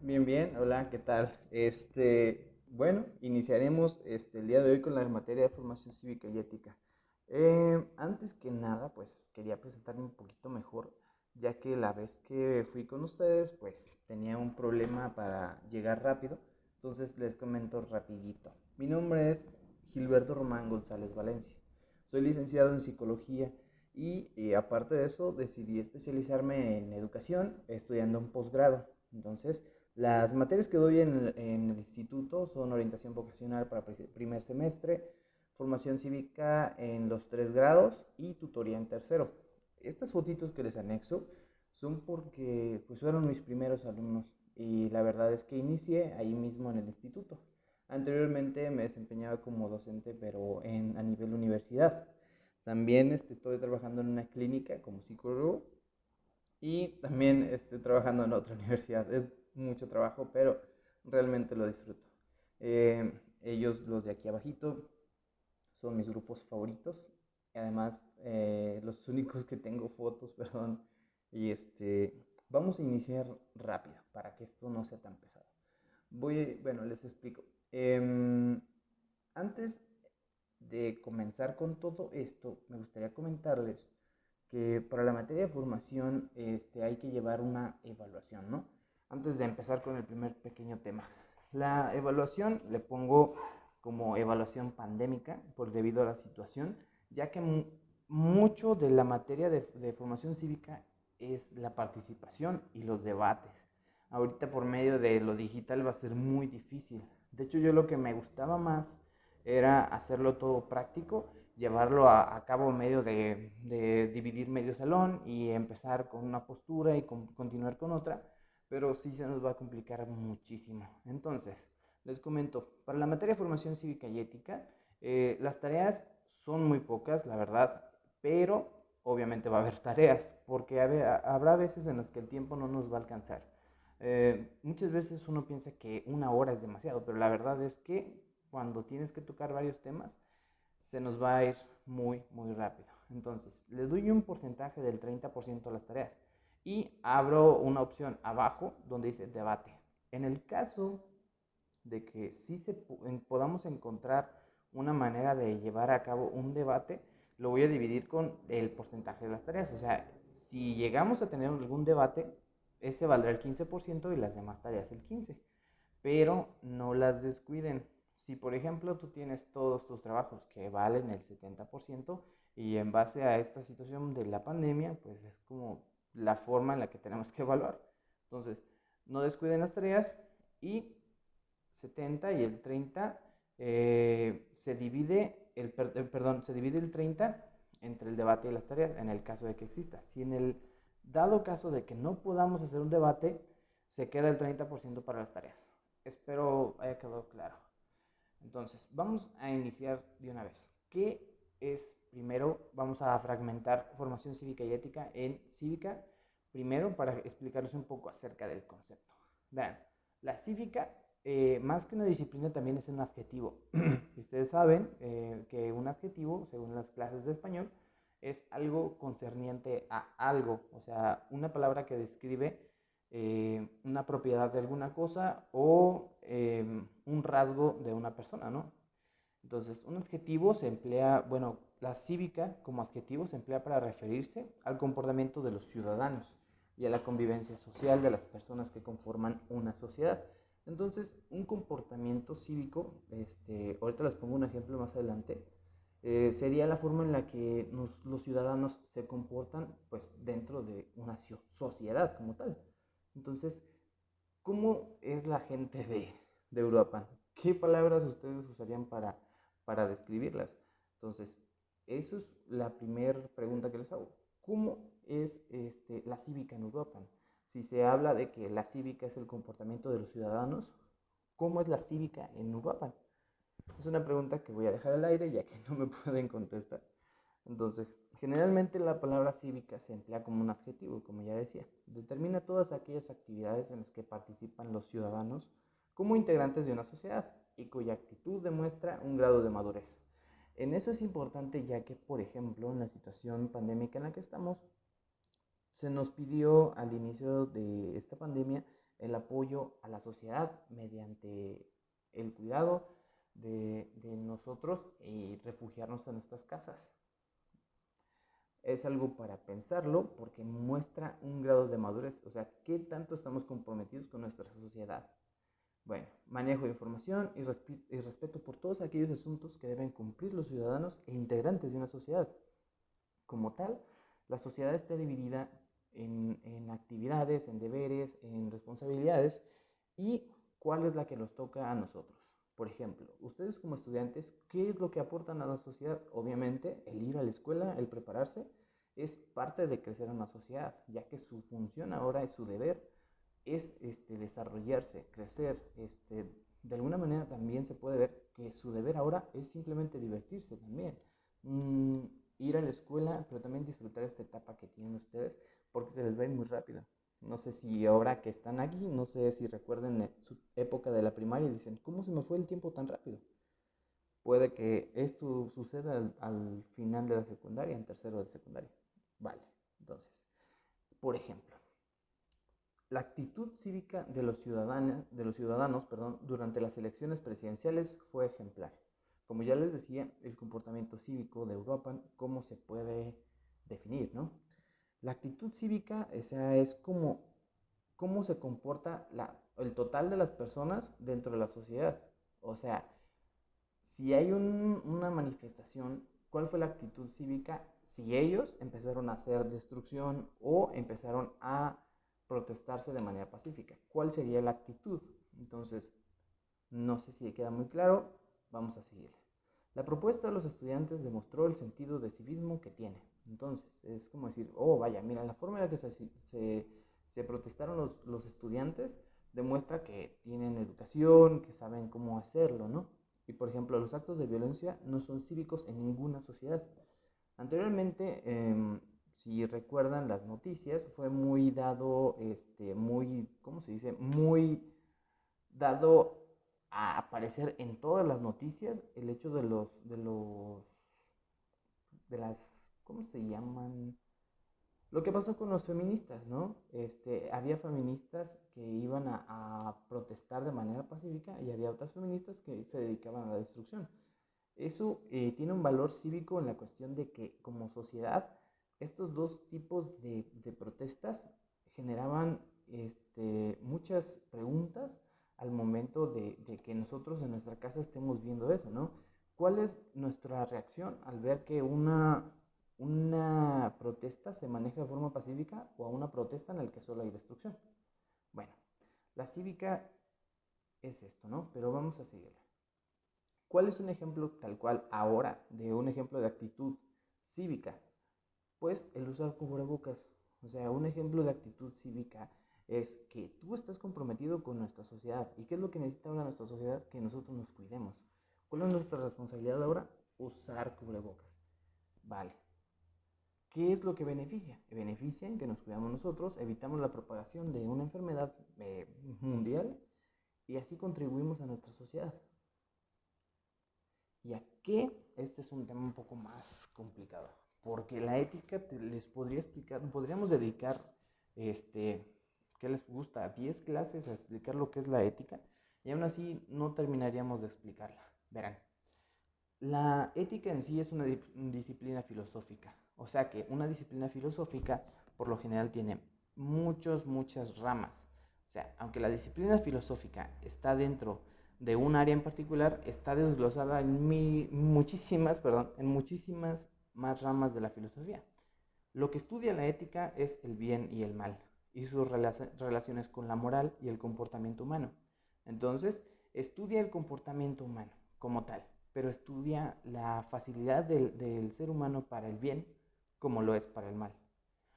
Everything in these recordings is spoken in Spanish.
Bien, bien, hola, ¿qué tal? Bueno, iniciaremos el día de hoy con la materia de formación cívica y ética. Antes que nada, pues quería presentarme un poquito mejor, ya que la vez que fui con ustedes, pues tenía un problema para llegar rápido, entonces les comento rapidito. Mi nombre es Gilberto Román González Valencia. Soy licenciado en psicología y aparte de eso decidí especializarme en educación estudiando un posgrado. Entonces, las materias que doy en el instituto son orientación vocacional para primer semestre, formación cívica en los 3 grados y tutoría en tercero. Estas fotitos que les anexo son porque pues fueron mis primeros alumnos y la verdad es que inicié ahí mismo en el instituto. Anteriormente me desempeñaba como docente pero a nivel universidad. También estoy trabajando en una clínica como psicólogo y también estoy trabajando en otra universidad. Es mucho trabajo, pero realmente lo disfruto. Ellos, los de aquí abajito, son mis grupos favoritos. Y además, los únicos que tengo fotos, perdón. Y vamos a iniciar rápido para que esto no sea tan pesado. Bueno, les explico. Antes de comenzar con todo esto, me gustaría comentarles que para la materia de formación hay que llevar una evaluación, ¿no? Antes de empezar con el primer pequeño tema. La evaluación le pongo como evaluación pandémica por debido a la situación, ya que mucho de la materia de formación cívica es la participación y los debates. Ahorita por medio de lo digital va a ser muy difícil. De hecho, yo lo que me gustaba más era hacerlo todo práctico, llevarlo a cabo medio de dividir medio salón y empezar con una postura y continuar con otra, pero sí se nos va a complicar muchísimo. Entonces, les comento, para la materia de formación cívica y ética, las tareas son muy pocas, la verdad, pero obviamente va a haber tareas, porque habrá veces en las que el tiempo no nos va a alcanzar. Muchas veces uno piensa que una hora es demasiado, pero la verdad es que cuando tienes que tocar varios temas, se nos va a ir muy, muy rápido. Entonces, le doy un porcentaje del 30% a las tareas y abro una opción abajo donde dice debate. En el caso de que sí podamos encontrar una manera de llevar a cabo un debate, lo voy a dividir con el porcentaje de las tareas. O sea, si llegamos a tener algún debate, ese valdrá el 15% y las demás tareas el 15%. Pero no las descuiden. Si por ejemplo tú tienes todos tus trabajos que valen el 70% y en base a esta situación de la pandemia, pues es como la forma en la que tenemos que evaluar. Entonces, no descuiden las tareas y 70 y el 30 se divide perdón, se divide el 30 entre el debate y las tareas en el caso de que exista. Si en el dado caso de que no podamos hacer un debate, se queda el 30% para las tareas. Espero haya quedado claro. Entonces, vamos a iniciar de una vez. ¿Qué es primero? Vamos a fragmentar formación cívica y ética en cívica. Primero, para explicarles un poco acerca del concepto. Vean, la cívica, más que una disciplina, también es un adjetivo. Ustedes saben que un adjetivo, según las clases de español, es algo concerniente a algo, o sea, una palabra que describe una propiedad de alguna cosa o un rasgo de una persona, ¿no? Entonces, un adjetivo se emplea, bueno, la cívica como adjetivo se emplea para referirse al comportamiento de los ciudadanos y a la convivencia social de las personas que conforman una sociedad. Entonces, un comportamiento cívico, ahorita les pongo un ejemplo más adelante, sería la forma en la que los ciudadanos se comportan pues dentro de una sociedad como tal. Entonces, ¿cómo es la gente de Europa? ¿Qué palabras ustedes usarían para describirlas? Entonces, eso es la primera pregunta que les hago. ¿Cómo es la cívica en Europa? Si se habla de que la cívica es el comportamiento de los ciudadanos, ¿cómo es la cívica en Europa? Es una pregunta que voy a dejar al aire ya que no me pueden contestar. Entonces, generalmente la palabra cívica se emplea como un adjetivo, como ya decía. Determina todas aquellas actividades en las que participan los ciudadanos como integrantes de una sociedad y cuya actitud demuestra un grado de madurez. En eso es importante ya que, por ejemplo, en la situación pandémica en la que estamos, se nos pidió al inicio de esta pandemia el apoyo a nosotros y refugiarnos en nuestras casas. Es algo para pensarlo porque muestra un grado de madurez, o sea, qué tanto estamos comprometidos con nuestra sociedad. Bueno, manejo de información y respeto por todos aquellos asuntos que deben cumplir los ciudadanos e integrantes de una sociedad. Como tal, la sociedad está dividida en actividades, en deberes, en responsabilidades y cuál es la que nos toca a nosotros. Por ejemplo, ustedes como estudiantes, ¿qué es lo que aportan a la sociedad? Obviamente, el ir a la escuela, el prepararse, es parte de crecer en una sociedad, ya que su función ahora es su deber, es desarrollarse, crecer. De alguna manera también se puede ver que su deber ahora es simplemente divertirse también. Mm, Ir a la escuela, pero también disfrutar esta etapa que tienen ustedes, porque se les va a ir muy rápido. No sé si ahora que están aquí, no sé si recuerden su época de la primaria y dicen, ¿cómo se me fue el tiempo tan rápido? Puede que esto suceda al final de la secundaria, en tercero de secundaria. Vale, entonces, por ejemplo, la actitud cívica de los ciudadanos, durante las elecciones presidenciales fue ejemplar. Como ya les decía, el comportamiento cívico de Europa, ¿cómo se puede definir, no? La actitud cívica, o sea, es como cómo se comporta el total de las personas dentro de la sociedad. O sea, si hay una manifestación, ¿cuál fue la actitud cívica? Si ellos empezaron a hacer destrucción o empezaron a protestarse de manera pacífica, ¿cuál sería la actitud? Entonces, no sé si queda muy claro, vamos a seguir. La propuesta de los estudiantes demostró el sentido de civismo que tiene. Entonces, es como decir, oh, vaya, mira, la forma en la que se protestaron los estudiantes demuestra que tienen educación, que saben cómo hacerlo, ¿no? Y por ejemplo, los actos de violencia no son cívicos en ninguna sociedad. Anteriormente, si recuerdan las noticias, fue muy dado, muy, ¿cómo se dice? Muy dado a aparecer en todas las noticias el hecho de las, ¿cómo se llaman? Lo que pasó con los feministas, ¿no? Había feministas que iban a protestar de manera pacífica y había otras feministas que se dedicaban a la destrucción. Eso tiene un valor cívico en la cuestión de que como sociedad estos dos tipos de protestas generaban muchas preguntas al momento de que nosotros en nuestra casa estemos viendo eso, ¿no? ¿Cuál es nuestra reacción al ver que una protesta se maneja de forma pacífica o a una protesta en la que solo hay destrucción? Bueno, la cívica es esto, ¿no? Pero vamos a seguir. ¿Cuál es un ejemplo tal cual ahora de un ejemplo de actitud cívica? Pues el usar cubrebocas. O sea, un ejemplo de actitud cívica es que tú estás comprometido con nuestra sociedad. ¿Y qué es lo que necesita ahora nuestra sociedad? Que nosotros nos cuidemos. ¿Cuál es nuestra responsabilidad ahora? Usar cubrebocas. Vale. ¿Qué es lo que beneficia? Beneficia en que nos cuidamos nosotros, evitamos la propagación de una enfermedad mundial y así contribuimos a nuestra sociedad. ¿Y a qué? Este es un tema un poco más complicado, porque la ética les podría explicar, podríamos dedicar, ¿qué les gusta? 10 clases a explicar lo que es la ética y aún así no terminaríamos de explicarla. Verán, la ética en sí es una disciplina filosófica, o sea que una disciplina filosófica por lo general tiene muchas ramas. O sea, aunque la disciplina filosófica está dentro de un área en particular, está desglosada en muchísimas más ramas de la filosofía. Lo que estudia la ética es el bien y el mal y sus relaciones con la moral y el comportamiento humano. Entonces, estudia el comportamiento humano como tal, pero estudia la facilidad del ser humano para el bien como lo es para el mal.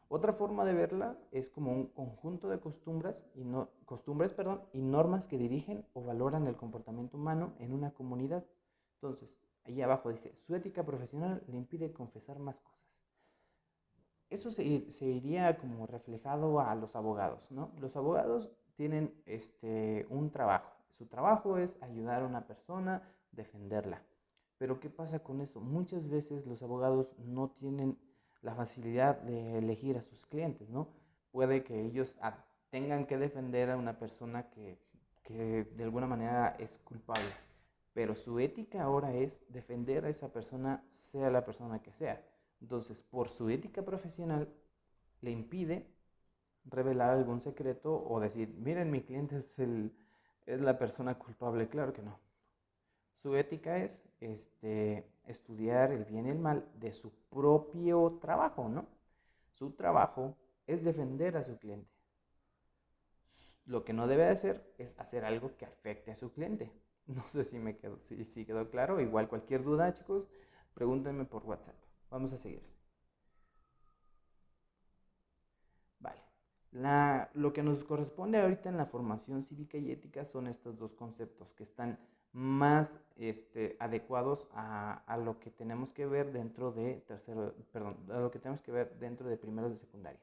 Otra forma de verla es como un conjunto de costumbres y normas que dirigen o valoran el comportamiento humano en una comunidad. Entonces, ahí abajo dice, su ética profesional le impide confesar más cosas. Eso se iría como reflejado a los abogados, ¿no? Los abogados tienen un trabajo. Su trabajo es ayudar a una persona, defenderla. Pero ¿qué pasa con eso? Muchas veces los abogados no tienen la facilidad de elegir a sus clientes, ¿no? Puede que ellos tengan que defender a una persona que de alguna manera es culpable. pero su ética ahora es defender a esa persona, sea la persona que sea. Entonces, por su ética profesional, le impide revelar algún secreto o decir, miren, mi cliente es la persona culpable. Claro que no. Su ética es estudiar el bien y el mal de su propio trabajo, ¿no? Su trabajo es defender a su cliente. Lo que no debe hacer es hacer algo que afecte a su cliente. No sé si quedó claro. Igual cualquier duda, chicos, pregúntenme por WhatsApp. Vamos a seguir. Vale. Lo que nos corresponde ahorita en la formación cívica y ética son estos dos conceptos que están más adecuados a lo que tenemos que ver dentro de tercero, perdón, a lo que tenemos que ver dentro de primero de secundaria.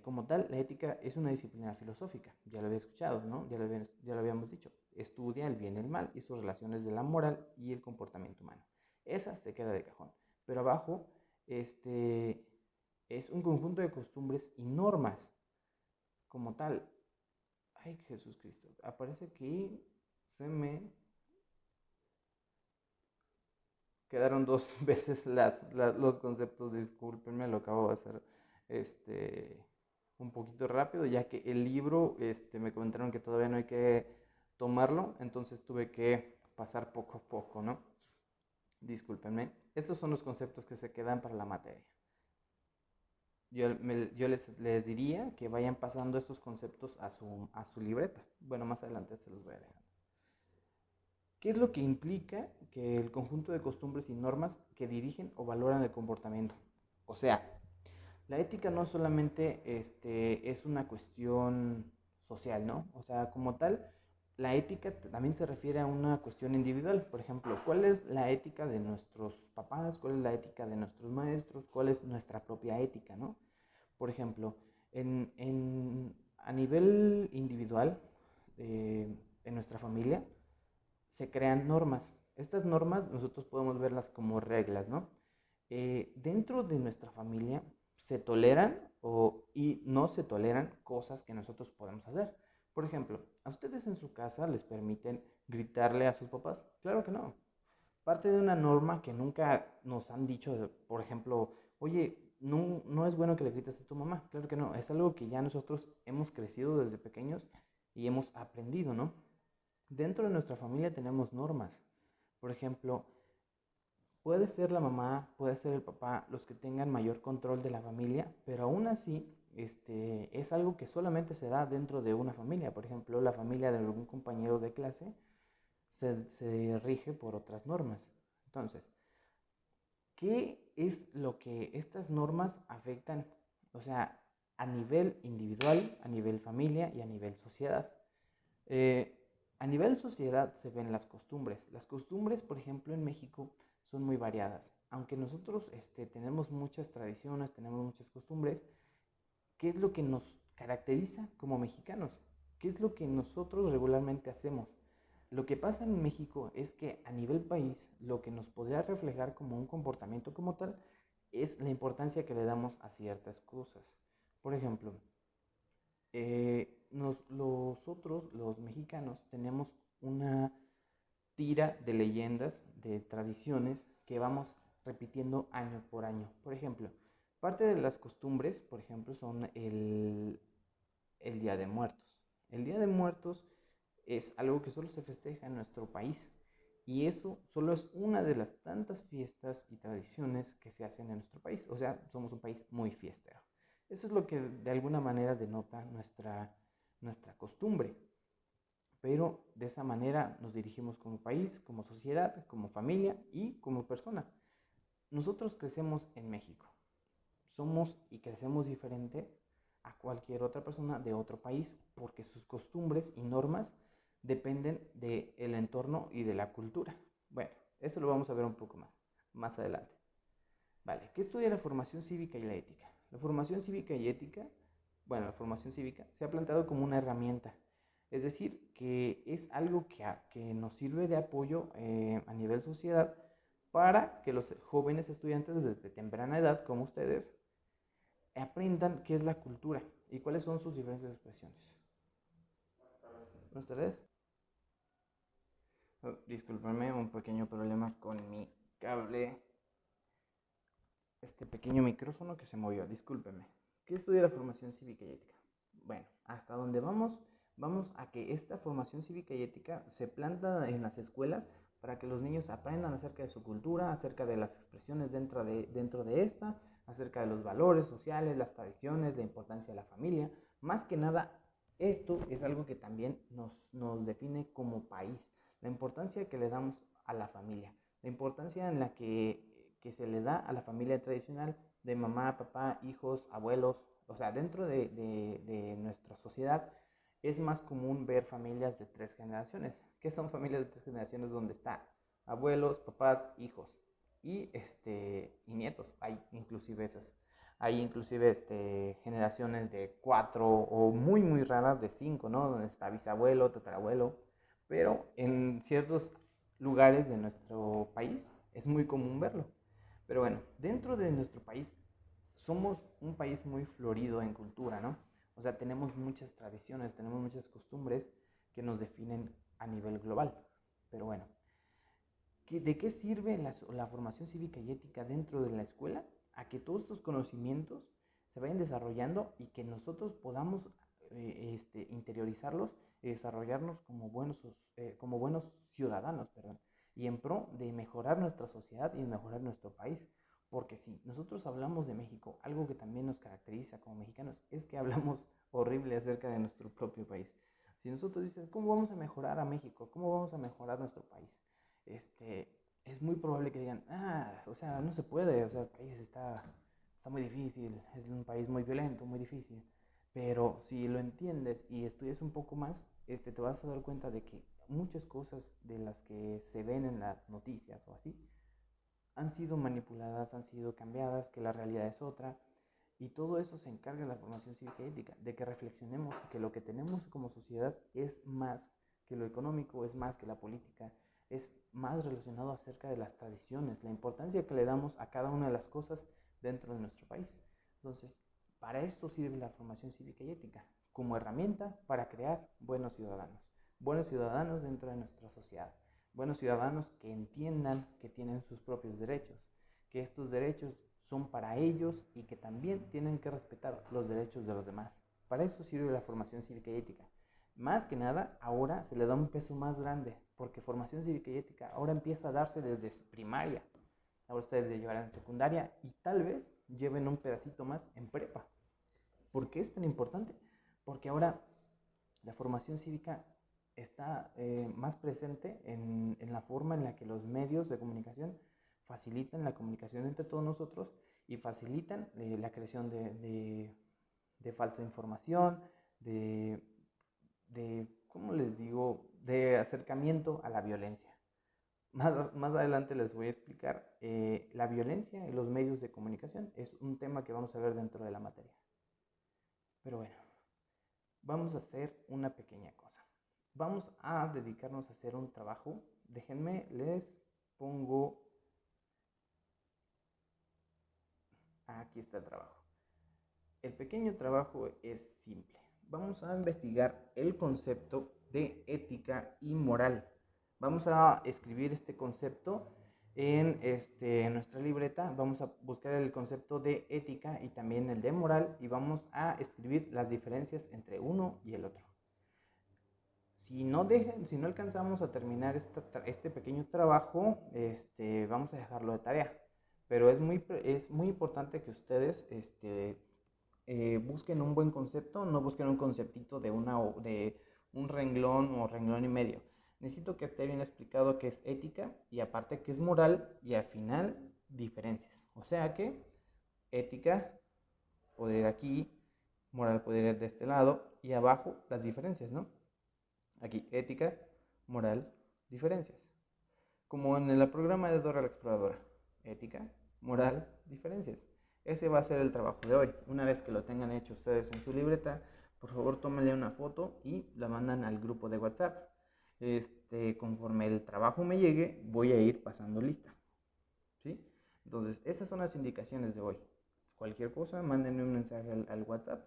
Como tal, la ética es una disciplina filosófica, ya lo había escuchado, ¿no? Ya lo habíamos dicho. Estudia el bien y el mal y sus relaciones de la moral y el comportamiento humano. Esa se queda de cajón. Pero abajo, este, es un conjunto de costumbres y normas como tal. Ay, Jesús Cristo, aparece que se me quedaron dos veces los conceptos, discúlpenme, lo acabo de hacer un poquito rápido, ya que el libro me comentaron que todavía no hay que tomarlo, entonces tuve que pasar poco a poco, ¿no? Discúlpenme. Estos son los conceptos que se quedan para la materia. Yo les diría que vayan pasando estos conceptos a su libreta. Bueno, más adelante se los voy a dejar. ¿Qué es lo que implica que el conjunto de costumbres y normas que dirigen o valoran el comportamiento? O sea, la ética no solamente es una cuestión social, ¿no? O sea, como tal, la ética también se refiere a una cuestión individual. Por ejemplo, ¿cuál es la ética de nuestros papás? ¿Cuál es la ética de nuestros maestros? ¿Cuál es nuestra propia ética, no? Por ejemplo, a nivel individual, en nuestra familia, se crean normas. Estas normas nosotros podemos verlas como reglas, ¿no? Dentro de nuestra familia se toleran y no se toleran cosas que nosotros podemos hacer. Por ejemplo, ¿a ustedes en su casa les permiten gritarle a sus papás? Claro que no. Parte de una norma que nunca nos han dicho, por ejemplo, oye, no, no es bueno que le grites a tu mamá. Claro que no. Es algo que ya nosotros hemos crecido desde pequeños y hemos aprendido, ¿no? Dentro de nuestra familia tenemos normas. Por ejemplo, puede ser la mamá, puede ser el papá, los que tengan mayor control de la familia, pero aún así es algo que solamente se da dentro de una familia. Por ejemplo, la familia de algún compañero de clase se rige por otras normas. Entonces, ¿qué es lo que estas normas afectan? O sea, a nivel individual, a nivel familia y a nivel sociedad. Eh, a nivel sociedad se ven las costumbres. Las costumbres, por ejemplo, en México son muy variadas. Aunque nosotros tenemos muchas tradiciones, tenemos muchas costumbres, ¿qué es lo que nos caracteriza como mexicanos? ¿Qué es lo que nosotros regularmente hacemos? Lo que pasa en México es que a nivel país, lo que nos podría reflejar como un comportamiento como tal es la importancia que le damos a ciertas cosas. Por ejemplo, nosotros, los mexicanos, tenemos una tira de leyendas, de tradiciones que vamos repitiendo año por año. Por ejemplo, parte de las costumbres, por ejemplo, son el Día de Muertos. El Día de Muertos es algo que solo se festeja en nuestro país y eso solo es una de las tantas fiestas y tradiciones que se hacen en nuestro país. O sea, somos un país muy fiestero. Eso es lo que de alguna manera denota nuestra costumbre. Pero de esa manera nos dirigimos como país, como sociedad, como familia y como persona. Nosotros crecemos en México. Somos y crecemos diferente a cualquier otra persona de otro país porque sus costumbres y normas dependen del entorno y de la cultura. Bueno, eso lo vamos a ver un poco más adelante. Vale, ¿qué estudia la formación cívica y la ética? La formación cívica y ética, bueno, la formación cívica se ha planteado como una herramienta, es decir, que es algo que nos sirve de apoyo a nivel sociedad para que los jóvenes estudiantes desde temprana edad, como ustedes, aprendan qué es la cultura y cuáles son sus diferentes expresiones. Buenas tardes. Oh, discúlpame, un pequeño problema con mi cable, este pequeño micrófono que se movió, discúlpeme. ¿Qué estudia la formación cívica y ética? Bueno, hasta donde vamos a que esta formación cívica y ética se planta en las escuelas para que los niños aprendan acerca de su cultura, acerca de las expresiones dentro de esta, acerca de los valores sociales, las tradiciones, la importancia de la familia. Más que nada, esto es algo que también nos define como país, la importancia que le damos a la familia, la importancia en la que se le da a la familia tradicional de mamá, papá, hijos, abuelos. O sea, dentro de nuestra sociedad es más común ver familias de 3 generaciones. ¿Qué son familias de 3 generaciones? Donde está abuelos, papás, hijos y nietos. Hay inclusive generaciones de 4 o muy muy raras de 5, ¿no? Donde está bisabuelo, tatarabuelo. Pero en ciertos lugares de nuestro país es muy común verlo. Pero bueno, dentro de nuestro país somos un país muy florido en cultura, ¿no? O sea, tenemos muchas tradiciones, tenemos muchas costumbres que nos definen a nivel global. Pero bueno, ¿de qué sirve la formación cívica y ética dentro de la escuela? A que todos estos conocimientos se vayan desarrollando y que nosotros podamos interiorizarlos y desarrollarnos como buenos ciudadanos, perdón, y en pro de mejorar nuestra sociedad y mejorar nuestro país. Porque si nosotros hablamos de México, algo que también nos caracteriza como mexicanos es que hablamos horrible acerca de nuestro propio país. Si nosotros dices, ¿cómo vamos a mejorar a México? ¿Cómo vamos a mejorar nuestro país? este, es muy probable que digan, o sea, no se puede, o sea, el país está muy difícil, es un país muy violento, muy difícil. Pero si lo entiendes y estudias un poco más, te vas a dar cuenta de que muchas cosas de las que se ven en las noticias o así, han sido manipuladas, han sido cambiadas, que la realidad es otra. Y todo eso se encarga de la formación cívica y ética, de que reflexionemos que lo que tenemos como sociedad es más que lo económico, es más que la política, es más relacionado acerca de las tradiciones, la importancia que le damos a cada una de las cosas dentro de nuestro país. Entonces, para esto sirve la formación cívica y ética, como herramienta para crear buenos ciudadanos dentro de nuestra sociedad, buenos ciudadanos que entiendan que tienen sus propios derechos, que estos derechos son para ellos y que también tienen que respetar los derechos de los demás. Para eso sirve la formación cívica y ética. Más que nada, ahora se le da un peso más grande, porque formación cívica y ética ahora empieza a darse desde primaria. Ahora ustedes llevarán en secundaria y tal vez lleven un pedacito más en prepa. ¿Por qué es tan importante? Porque ahora la formación cívica está más presente en la forma en la que los medios de comunicación facilitan la comunicación entre todos nosotros y facilitan la creación de falsa información, de, ¿cómo les digo?, de acercamiento a la violencia. Más adelante les voy a explicar la violencia en los medios de comunicación. Es un tema que vamos a ver dentro de la materia. Pero bueno, vamos a hacer una pequeña cosa. Vamos a dedicarnos a hacer un trabajo. Déjenme, les pongo... Aquí está el trabajo. El pequeño trabajo es simple. Vamos a investigar el concepto de ética y moral. Vamos a escribir este concepto en nuestra libreta. Vamos a buscar el concepto de ética y también el de moral y vamos a escribir las diferencias entre uno y el otro. Si no alcanzamos a terminar este pequeño trabajo, vamos a dejarlo de tarea. Pero es muy importante que ustedes busquen un buen concepto, no busquen un conceptito de un renglón o renglón y medio. Necesito que esté bien explicado qué es ética y aparte qué es moral y al final diferencias. O sea que ética podría ir aquí, moral podría ir de este lado y abajo las diferencias, ¿no? Aquí ética, moral, diferencias. Como en el programa de Dora la Exploradora. Ética, moral, diferencias. Ese va a ser el trabajo de hoy. Una vez que lo tengan hecho ustedes en su libreta, por favor tómenle una foto y la mandan al grupo de WhatsApp. Conforme el trabajo me llegue, voy a ir pasando lista. ¿Sí? Entonces, estas son las indicaciones de hoy. Cualquier cosa, mándenme un mensaje al WhatsApp.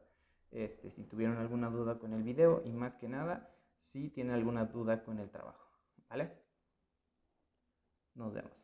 Si tuvieron alguna duda con el video y más que nada, si tienen alguna duda con el trabajo. ¿Vale? Nos vemos.